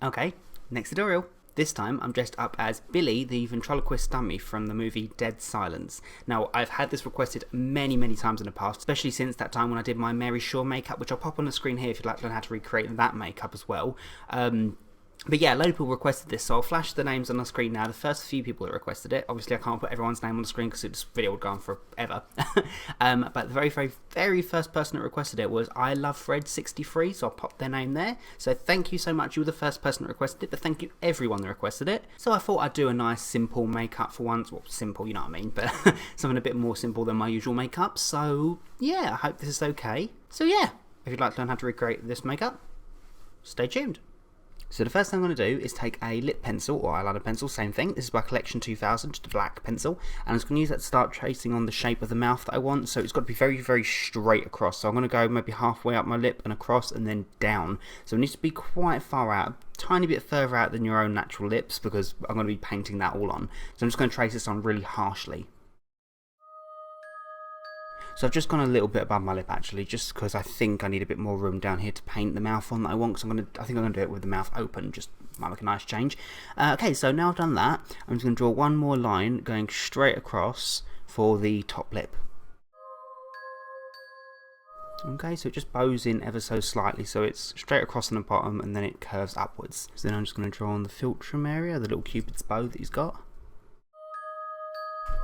Okay, next tutorial. This time I'm dressed up as Billy, the ventriloquist dummy from the movie Dead Silence. Now, I've had this requested many times in the past, especially since that time when I did my Mary Shaw makeup, which I'll pop on the screen here if you'd like to learn how to recreate that makeup as well. But yeah, a load of people requested this, so I'll flash the names on the screen now. The first few people that requested it, obviously I can't put everyone's name on the screen because this video would go on forever. But the very first person that requested it was I Love Fred 63, so I'll pop their name there. So thank you so much, you were the first person that requested it, but thank you everyone that requested it. So I thought I'd do a nice simple makeup for once. Well, simple, you know what I mean, but something a bit more simple than my usual makeup. So yeah, I hope this is okay. So yeah, if you'd like to learn how to recreate this makeup, stay tuned. So the first thing I'm going to do is take a lip pencil or eyeliner pencil, same thing. This is by Collection 2000, just a black pencil. And I'm just going to use that to start tracing on the shape of the mouth that I want. So it's got to be very straight across. So I'm going to go maybe halfway up my lip and across and then down. So it needs to be quite far out, a tiny bit further out than your own natural lips because I'm going to be painting that all on. So I'm just going to trace this on really harshly. So I've just gone a little bit above my lip actually, just because I think I need a bit more room down here to paint the mouth on that I want. Because I think I'm going to do it with the mouth open, just might make a nice change. Okay, so now I've done that, I'm just going to draw one more line going straight across for the top lip. Okay, so it just bows in ever so slightly, so it's straight across on the bottom and then it curves upwards. So then I'm just going to draw on the philtrum area, the little cupid's bow that he's got.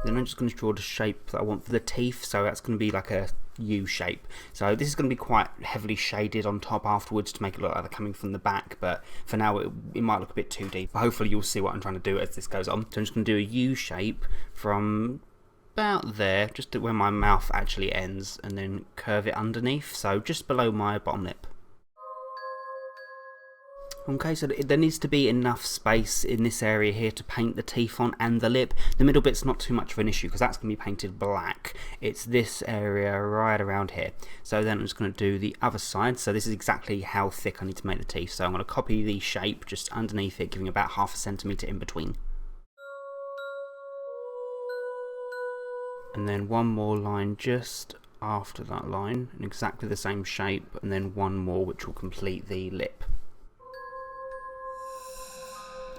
Then I'm just going to draw the shape that I want for the teeth, so that's going to be like a U shape. So this is going to be quite heavily shaded on top afterwards to make it look like they're coming from the back, but for now it might look a bit too deep. But hopefully you'll see what I'm trying to do as this goes on. So I'm just going to do a U shape from about there, just to where my mouth actually ends, and then curve it underneath, so just below my bottom lip. Okay, so there needs to be enough space in this area here to paint the teeth on and the lip. The middle bit's not too much of an issue because that's going to be painted black. It's this area right around here. So then I'm just going to do the other side. So this is exactly how thick I need to make the teeth. So I'm going to copy the shape just underneath it, giving about ½ centimetre in between. And then one more line just after that line in exactly the same shape, and then one more which will complete the lip.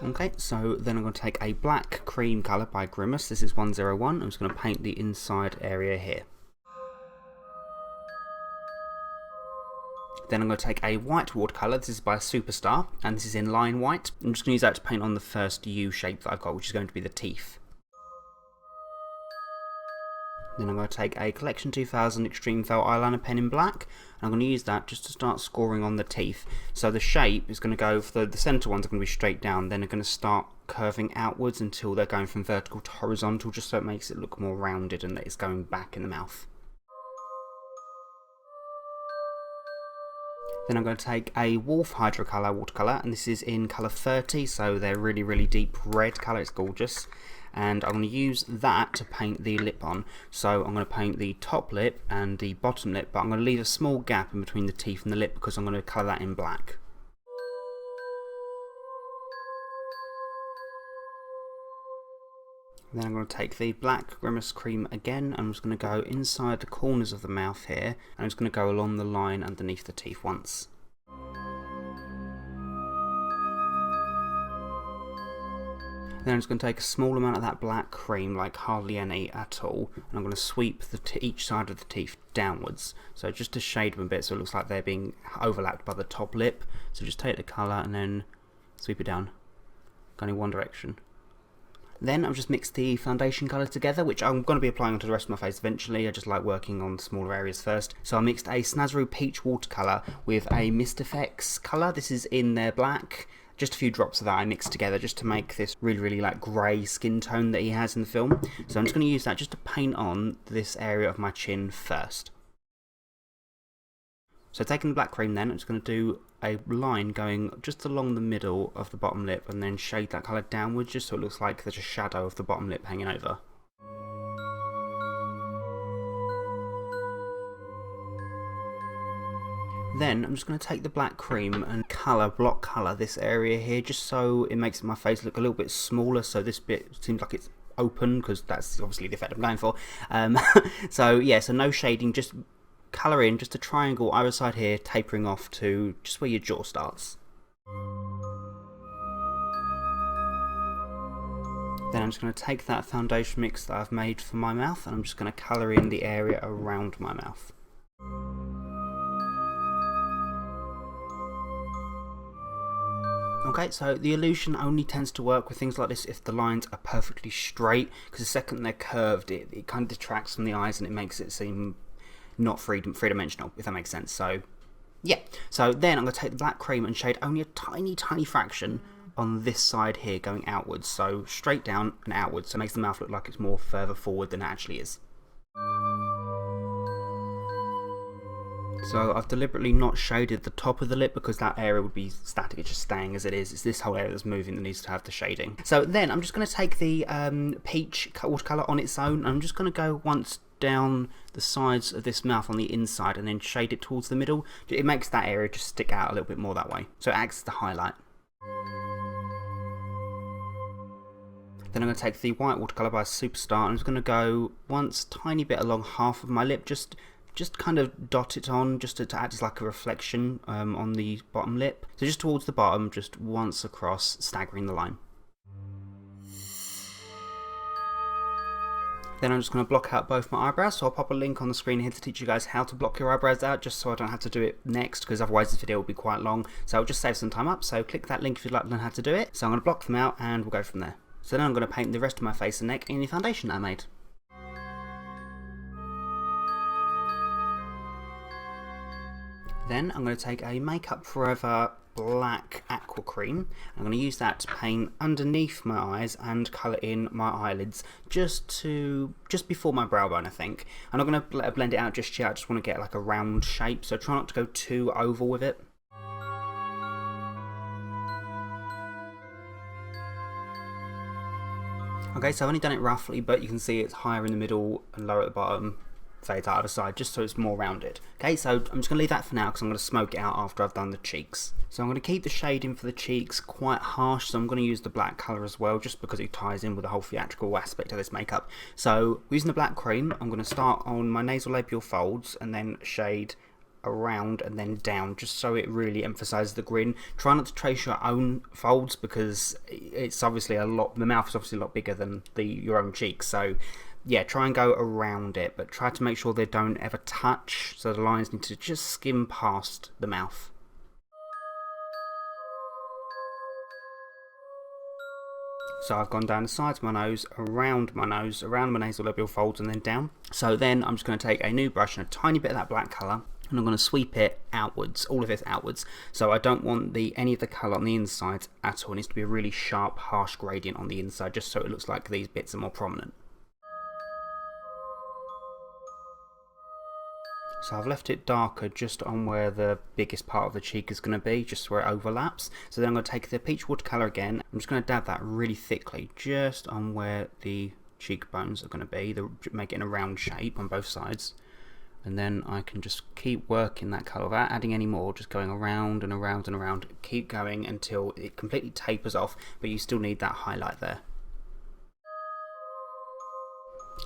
Okay, so then I'm going to take a black cream colour by Grimas, this is 101, I'm just going to paint the inside area here. Then I'm going to take a white watercolour, this is by Superstar, and this is in line white. I'm just going to use that to paint on the first U shape that I've got, which is going to be the teeth. Then I'm going to take a Collection 2000 Extreme Felt Eyeliner pen in black, and I'm going to use that just to start scoring on the teeth. So the shape is going to go, for the centre ones are going to be straight down, then they're going to start curving outwards until they're going from vertical to horizontal, just so it makes it look more rounded and that it's going back in the mouth. Then I'm going to take a Wolf Hydrocolour watercolour, and this is in colour 30, so they're really deep red colour, it's gorgeous. And I'm going to use that to paint the lip on. So I'm going to paint the top lip and the bottom lip, but I'm going to leave a small gap in between the teeth and the lip because I'm going to colour that in black. Then I'm going to take the black Grimas cream again, and I'm just going to go inside the corners of the mouth here, and I'm just going to go along the line underneath the teeth once. Then I'm just going to take a small amount of that black cream, like hardly any at all, and I'm going to sweep each side of the teeth downwards. So just to shade them a bit so it looks like they're being overlapped by the top lip. So just take the colour and then sweep it down, going in one direction. Then I've just mixed the foundation colour together, which I'm going to be applying onto the rest of my face eventually. I just like working on smaller areas first. So I mixed a Snazaroo Peach watercolour with a Mist Effects colour. This is in their black. Just a few drops of that I mixed together just to make this really like grey skin tone that he has in the film. So I'm just going to use that just to paint on this area of my chin first. So taking the black cream then, I'm just going to do a line going just along the middle of the bottom lip and then shade that colour downwards just so it looks like there's a shadow of the bottom lip hanging over. Then I'm just going to take the black cream and block colour this area here just so it makes my face look a little bit smaller, so this bit seems like it's open because that's obviously the effect I'm going for. So yeah, so no shading, just colour in just a triangle either side here, tapering off to just where your jaw starts. Then I'm just going to take that foundation mix that I've made for my mouth and I'm just going to colour in the area around my mouth. Okay, so the illusion only tends to work with things like this if the lines are perfectly straight, because the second they're curved it kind of detracts from the eyes and it makes it seem not three-dimensional, if that makes sense. So yeah, so then I'm going to take the black cream and shade only a tiny fraction on this side here going outwards, so straight down and outwards, so it makes the mouth look like it's more further forward than it actually is. So I've deliberately not shaded the top of the lip because that area would be static, it's just staying as it is. It's this whole area that's moving that needs to have the shading. So then I'm just going to take the peach watercolour on its own and I'm just going to go once down the sides of this mouth on the inside and then shade it towards the middle. It makes that area just stick out a little bit more that way. So it acts as the highlight. Then I'm going to take the white watercolour by Superstar and I'm just going to go once tiny bit along half of my lip, just kind of dot it on, just to act as like a reflection on the bottom lip. So just towards the bottom, just once across, staggering the line. Then I'm just going to block out both my eyebrows, so I'll pop a link on the screen here to teach you guys how to block your eyebrows out, just so I don't have to do it next, because otherwise this video will be quite long. So I'll just save some time up, so click that link if you'd like to learn how to do it. So I'm going to block them out and we'll go from there. So then I'm going to paint the rest of my face and neck in the foundation that I made. Then I'm going to take a Makeup Forever black Aqua cream. I'm going to use that to paint underneath my eyes and colour in my eyelids just before my brow bone, I think. I'm not going to blend it out just yet, I just want to get like a round shape, so try not to go too oval with it. Okay, so I've only done it roughly, but you can see it's higher in the middle and lower at the bottom, fades out of the side, just so it's more rounded. Okay, so I'm just going to leave that for now because I'm going to smoke it out after I've done the cheeks. So I'm going to keep the shading for the cheeks quite harsh, so I'm going to use the black colour as well, just because it ties in with the whole theatrical aspect of this makeup. So using the black cream, I'm going to start on my nasolabial folds and then shade around and then down, just so it really emphasises the grin. Try not to trace your own folds because it's obviously the mouth is obviously a lot bigger than your own cheeks, so yeah, try and go around it, but try to make sure they don't ever touch, so the lines need to just skim past the mouth. So I've gone down the sides of my nose, around my nasolabial folds and then down. So then I'm just going to take a new brush and a tiny bit of that black colour and I'm going to sweep it outwards, all of it outwards. So I don't want any of the colour on the inside at all. It needs to be a really sharp, harsh gradient on the inside, just so it looks like these bits are more prominent. So I've left it darker just on where the biggest part of the cheek is going to be, just where it overlaps. So then I'm going to take the peach watercolour again. I'm just going to dab that really thickly, just on where the cheekbones are going to be, make it in a round shape on both sides. And then I can just keep working that colour without adding any more, just going around and around and around. Keep going until it completely tapers off, but you still need that highlight there.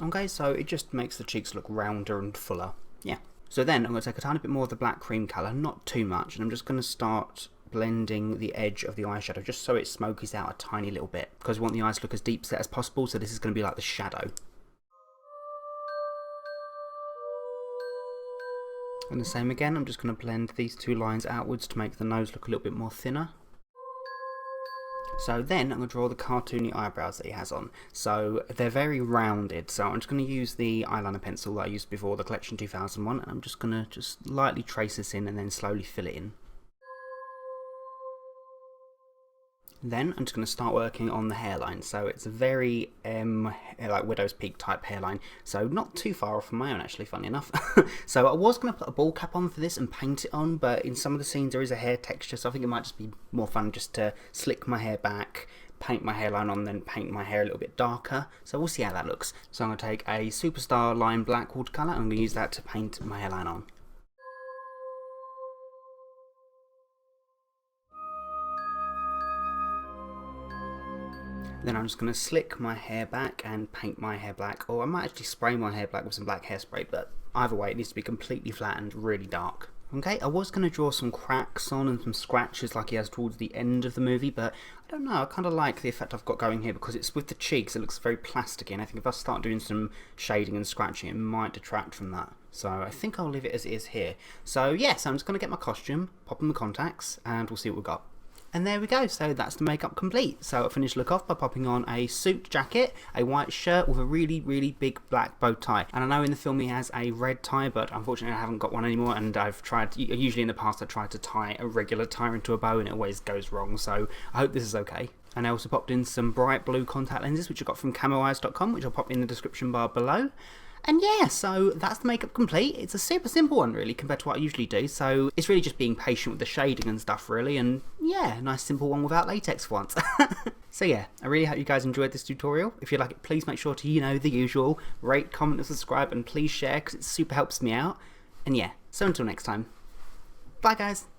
Okay, so it just makes the cheeks look rounder and fuller. Yeah. So then I'm going to take a tiny bit more of the black cream colour, not too much, and I'm just going to start blending the edge of the eyeshadow just so it smokies out a tiny little bit, because we want the eyes to look as deep set as possible, so this is going to be like the shadow. And the same again, I'm just going to blend these two lines outwards to make the nose look a little bit more thinner. So then I'm going to draw the cartoony eyebrows that he has on. So they're very rounded, so I'm just going to use the eyeliner pencil that I used before, the Collection 2001, and I'm just going to lightly trace this in and then slowly fill it in. Then I'm just going to start working on the hairline. So it's a very like Widow's Peak type hairline, so not too far off from my own actually, funny enough. So I was going to put a ball cap on for this and paint it on, but in some of the scenes there is a hair texture, so I think it might just be more fun just to slick my hair back, paint my hairline on, then paint my hair a little bit darker. So we'll see how that looks. So I'm going to take a Superstar Lime Black watercolour and I'm going to use that to paint my hairline on. Then I'm just going to slick my hair back and paint my hair black, or I might actually spray my hair black with some black hairspray, but either way it needs to be completely flat and really dark. Okay, I was going to draw some cracks on and some scratches like he has towards the end of the movie, but I don't know, I kind of like the effect I've got going here because it's with the cheeks, it looks very plasticky, and I think if I start doing some shading and scratching, it might detract from that. So I think I'll leave it as it is here. So yes, I'm just going to get my costume, pop in the contacts, and we'll see what we've got. And there we go, so that's the makeup complete. So I finished the look off by popping on a suit jacket, a white shirt with a really, really big black bow tie. And I know in the film he has a red tie, but unfortunately I haven't got one anymore, and I've tried, usually in the past I tried to tie a regular tie into a bow and it always goes wrong, so I hope this is okay. And I also popped in some bright blue contact lenses, which I got from camoeyes.com, which I'll pop in the description bar below. And yeah, so that's the makeup complete. It's a super simple one really compared to what I usually do, so it's really just being patient with the shading and stuff really, and yeah, a nice simple one without latex for once. So yeah, I really hope you guys enjoyed this tutorial. If you like it, please make sure to, you know, the usual, rate, comment and subscribe, and please share because it super helps me out. And yeah, so until next time, bye guys.